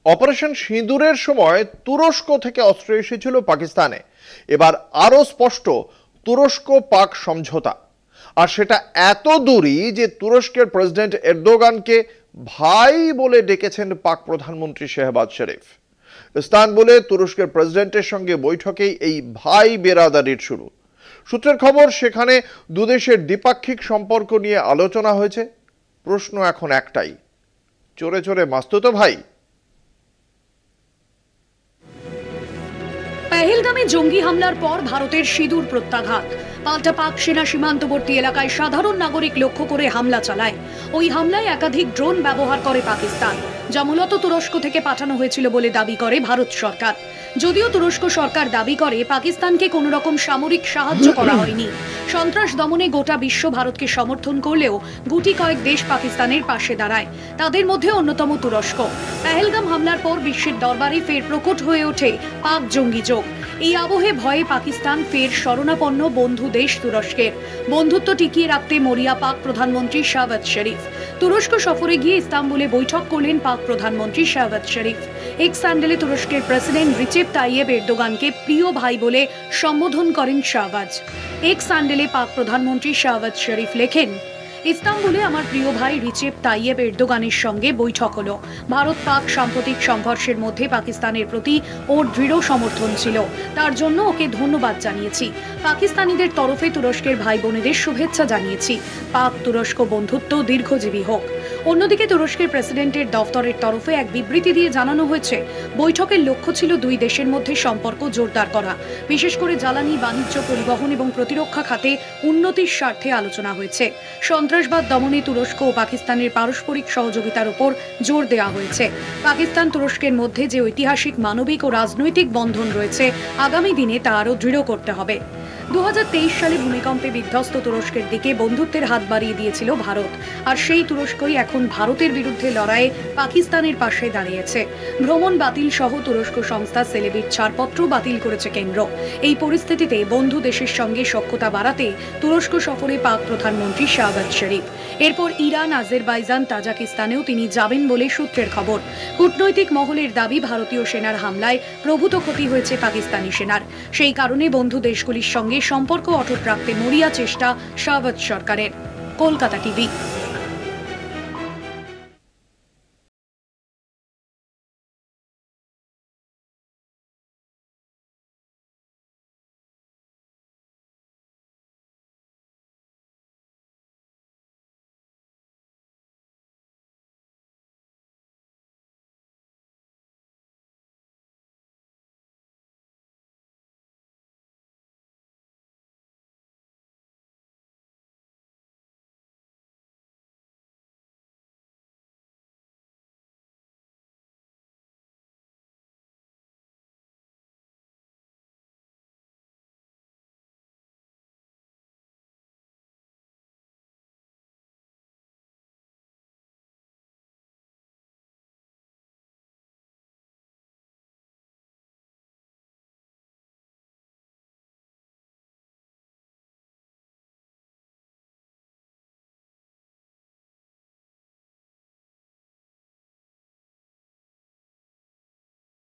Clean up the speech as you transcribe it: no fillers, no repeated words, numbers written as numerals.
Operation সিঁদুরের সময় তুরস্ক থেকে অস্ত্র এসেছিল পাকিস্তানে। এবার আরো স্পষ্ট তুরস্ক পাক সমঝোতা, আর সেটা এত দূরই যে তুরস্কের প্রেসিডেন্ট এরদোগানকে ভাই বলে ডেকেছেন পাক প্রধানমন্ত্রী শেহবাজ শরীফ। ইস্তানবুলে তুরস্কের প্রেসিডেন্টের সঙ্গে বৈঠকেই এই ভাই বেরাদারির শুরু। সূত্রের খবর, সেখানে দুদেশের দ্বিপাক্ষিক সম্পর্ক নিয়ে আলোচনা হয়েছে। প্রশ্ন এখন একটাই, চোরে চোরে মাস্তুতো ভাই? পেহেলগামে জঙ্গি হামলার পর ভারতের সিঁদুর প্রত্যাঘাত। পাল্টা পাক সেনা সীমান্তবর্তী এলাকায় সাধারণ নাগরিক লক্ষ্য করে হামলা চালায়। ওই হামলায় একাধিক ড্রোন ব্যবহার করে পাকিস্তান, যা মূলত তুরস্ক থেকে পাঠানো হয়েছিল বলে দাবি করে ভারত সরকার। যদিও তুরস্ক সরকার দাবি করে পাকিস্তানকে কোনো রকম সামরিক সাহায্য করা হয়নি। সন্ত্রাস দমনে গোটা বিশ্ব ভারতকে সমর্থন করলেও গুটি কয়েক দেশ পাকিস্তানের পাশে দাঁড়ায়, তাদের মধ্যে অন্যতম তুরস্ক। পেহেলগাম হামলার পর বিশ্বের দরবারে ফের প্রকট হয়ে ওঠে পাক জঙ্গি যোগ। এই আবহে ভয়ে পাকিস্তান ফের শরণাপন্ন বন্ধু দেশ তুরস্কের। বন্ধুত্ব টিকিয়ে রাখতে মরিয়া পাক প্রধানমন্ত্রী শাহবাজ শরীফ। তুরস্ক সফরে গিয়ে ইস্তাম্বুলে বৈঠক করলেন পাক প্রধানমন্ত্রী শাহবাজ শরীফ। এক্স স্যান্ডেলে তুরস্কের প্রেসিডেন্ট রিচেপ তাইয়েব এরদোগানকে প্রিয় ভাই বলে সম্বোধন করেন শাহবাজ। এক্স স্যান্ডেলে পাক প্রধানমন্ত্রী শাহবাজ শরীফ লেখেন, ইস্তাম্বুলে আমার প্রিয় ভাই রিচেপ তাইয়েব এরদোগানের সঙ্গে বৈঠক হলো। ভারত পাক সাম্প্রতিক সংঘর্ষের মধ্যে পাকিস্তানের প্রতি ওর দৃঢ় সমর্থন ছিল, তার জন্য ওকে ধন্যবাদ জানিয়েছি। পাকিস্তানিদের তরফে তুরস্কের ভাই বোনেদের শুভেচ্ছা জানিয়েছি। পাক তুরস্ক বন্ধুত্ব দীর্ঘজীবী হোক। অন্যদিকে তুরস্কের প্রেসিডেন্টের দফতরের তরফে এক বিবৃতি দিয়ে জানানো হয়েছে, বৈঠকের লক্ষ্য ছিল দুই দেশের মধ্যে সম্পর্ক জোরদার করা। বিশেষ করে জ্বালানি, বাণিজ্য, পরিবহন এবং প্রতিরক্ষা খাতে উন্নতির স্বার্থে আলোচনা হয়েছে। সন্ত্রাসবাদ দমনে তুরস্ক ও পাকিস্তানের পারস্পরিক সহযোগিতার উপর জোর দেওয়া হয়েছে। পাকিস্তান তুরস্কের মধ্যে যে ঐতিহাসিক, মানবিক ও রাজনৈতিক বন্ধন রয়েছে, আগামী দিনে তা আরও দৃঢ় করতে হবে। 2023 সালে ভূমিকম্পে বিধ্বস্ত তুরস্কের দিকে বন্ধুত্বের হাত বাড়িয়ে দিয়েছিল ভারত, আর সেই তুরস্কই এখন ভারতের বিরুদ্ধে লড়াইয়ে পাকিস্তানের পাশে দাঁড়িয়েছে। ভ্রমণ বাতিল সহ তুরস্ক সংস্থা সেলেবির ছাড়পত্র বাতিল করেছে কেন্দ্র। এই পরিস্থিতিতে বন্ধু দেশের সঙ্গে সখ্যতা বাড়াতে তুরস্ক সফরে পাক প্রধানমন্ত্রী শাহবাজ শরীফ। এরপর ইরান, আজারবাইজান, তাজিকিস্তানেও তিনি যাবেন বলে সূত্রের খবর। কূটনৈতিক মহলের দাবি, ভারতীয় সেনার হামলায় প্রভূত ক্ষতি হয়েছে পাকিস্তানি সেনার। সেই কারণে বন্ধু দেশগুলির সঙ্গে সম্পর্ক অটুট রাখতে মরিয়া চেষ্টা শাহবাজ সরকারের। কলকাতা টিভি।